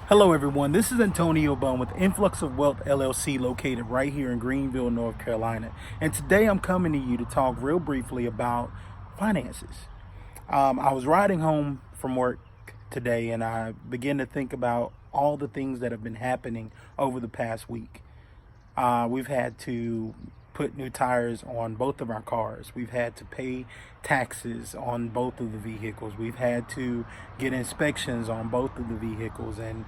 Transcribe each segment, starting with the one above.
Hello everyone, this is Antonio Bone with Influx of Wealth LLC located right here in Greenville, North Carolina. And today I'm coming to you to talk real briefly about finances. I was riding home from work today and I began to think about all the things that have been happening over the past week. We've had to put new tires on both of our cars. We've had to pay taxes on both of the vehicles. We've had to get inspections on both of the vehicles, and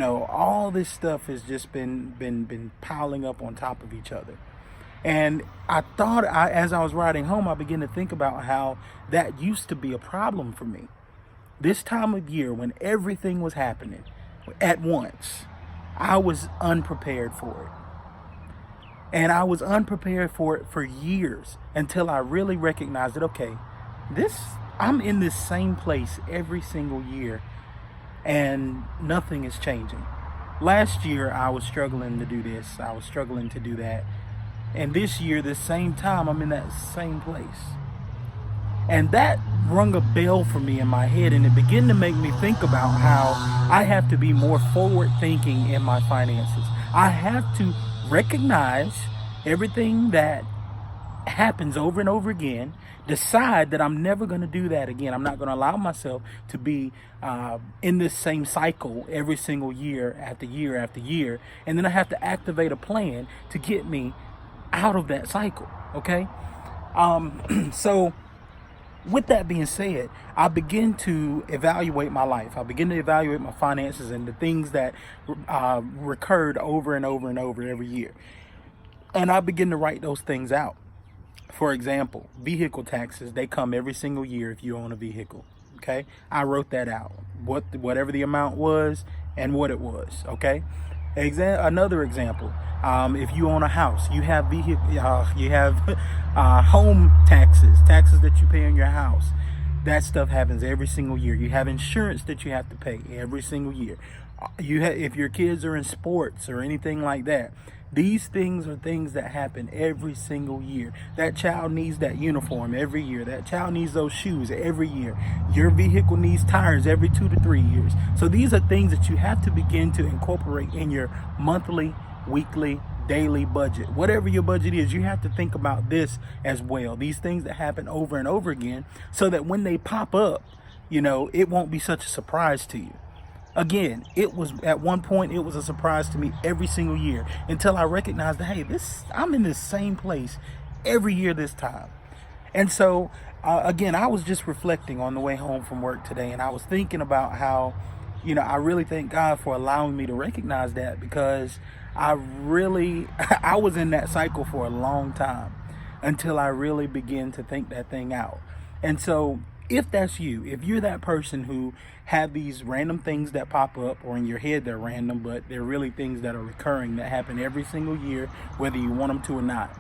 all this stuff has just been piling up on top of each other. And as I was riding home, I began to think about how that used to be a problem for me. This time of year, when everything was happening at once, I was unprepared for it. And I was unprepared for it for years until I really recognized that, okay, I'm in this same place every single year and nothing is changing. Last year, I was struggling to do this. I was struggling to do that. And this year, this same time, I'm in that same place. And that rung a bell for me in my head, and it began to make me think about how I have to be more forward thinking in my finances. I have to recognize everything that happens over and over again, decide that I'm never going to do that again. I'm not going to allow myself to be in this same cycle every single year after year after year. And then I have to activate a plan to get me out of that cycle. Okay. So with that being said, I begin to evaluate my life. I begin to evaluate my finances and the things that recurred over and over and over every year. And I begin to write those things out. For example, vehicle taxes, they come every single year if you own a vehicle. Okay. I wrote that out, whatever the amount was and what it was. Okay. Another example, if you own a house, you have home taxes that you pay on your house. That stuff happens every single year. You have insurance that you have to pay every single year. If your kids are in sports or anything like that, these things are things that happen every single year. That child needs that uniform every year. That child needs those shoes every year. Your vehicle needs tires every 2 to 3 years. So these are things that you have to begin to incorporate in your monthly, weekly, daily budget. Whatever your budget is, you have to think about this as well. These things that happen over and over again, so that when they pop up, it won't be such a surprise to you. Again, at one point it was a surprise to me every single year until I recognized that, hey, I'm in this same place every year this time. And so again, I was just reflecting on the way home from work today, and I was thinking about how I really thank God for allowing me to recognize that, because I was in that cycle for a long time until I really began to think that thing out. And so if that's you, if you're that person who have these random things that pop up, or in your head they're random, but they're really things that are recurring, that happen every single year, whether you want them to or not,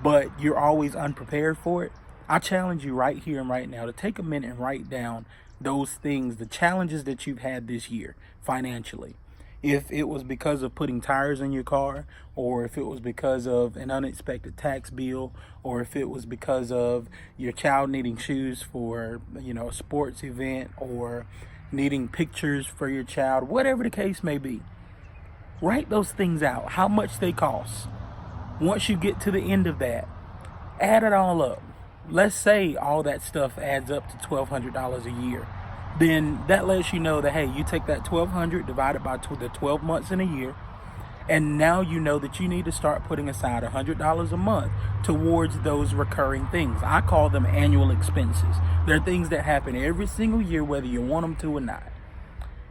but you're always unprepared for it, I challenge you right here and right now to take a minute and write down those things, the challenges that you've had this year financially. If it was because of putting tires in your car, or if it was because of an unexpected tax bill, or if it was because of your child needing shoes for, a sports event, or needing pictures for your child, whatever the case may be, write those things out, how much they cost. Once you get to the end of that, add it all up. Let's say all that stuff adds up to $1,200 a year. Then that lets you know that, hey, you take that $1,200 divided by the 12 months in a year, and now you know that you need to start putting aside $100 a month towards those recurring things. I call them annual expenses. They're things that happen every single year, whether you want them to or not.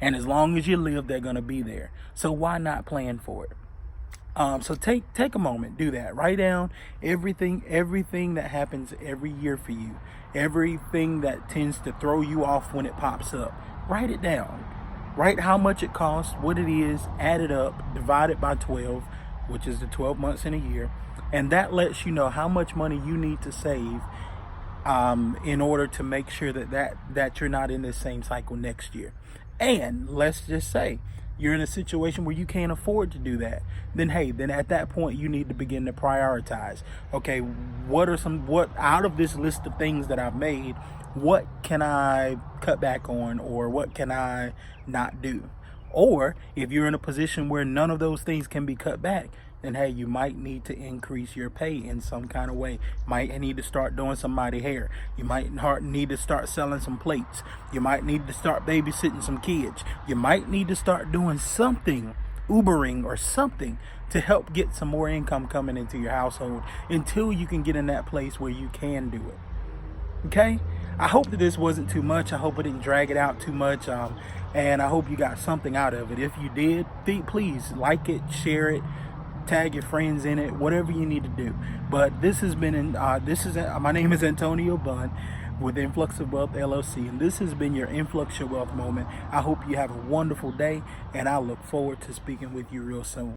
And as long as you live, they're going to be there. So why not plan for it? So take a moment, do that. Write down everything that happens every year for you. Everything that tends to throw you off when it pops up. Write it down. Write how much it costs, what it is, add it up, divide it by 12, which is the 12 months in a year. And that lets you know how much money you need to save in order to make sure that you're not in this same cycle next year. And let's just say you're in a situation where you can't afford to do that, then at that point you need to begin to prioritize. Okay, what out of this list of things that I've made, what can I cut back on, or what can I not do? Or if you're in a position where none of those things can be cut back, then hey, you might need to increase your pay in some kind of way. Might need to start doing somebody's hair. You might need to start selling some plates. You might need to start babysitting some kids. You might need to start doing something, Ubering or something, to help get some more income coming into your household until you can get in that place where you can do it. Okay? I hope that this wasn't too much. I hope I didn't drag it out too much. And I hope you got something out of it. If you did, please like it, share it, tag your friends in it, whatever you need to do. But this has been my name is Antonio Bunn with Influx of Wealth LLC, and this has been your Influx of Wealth moment. I hope you have a wonderful day, and I look forward to speaking with you real soon.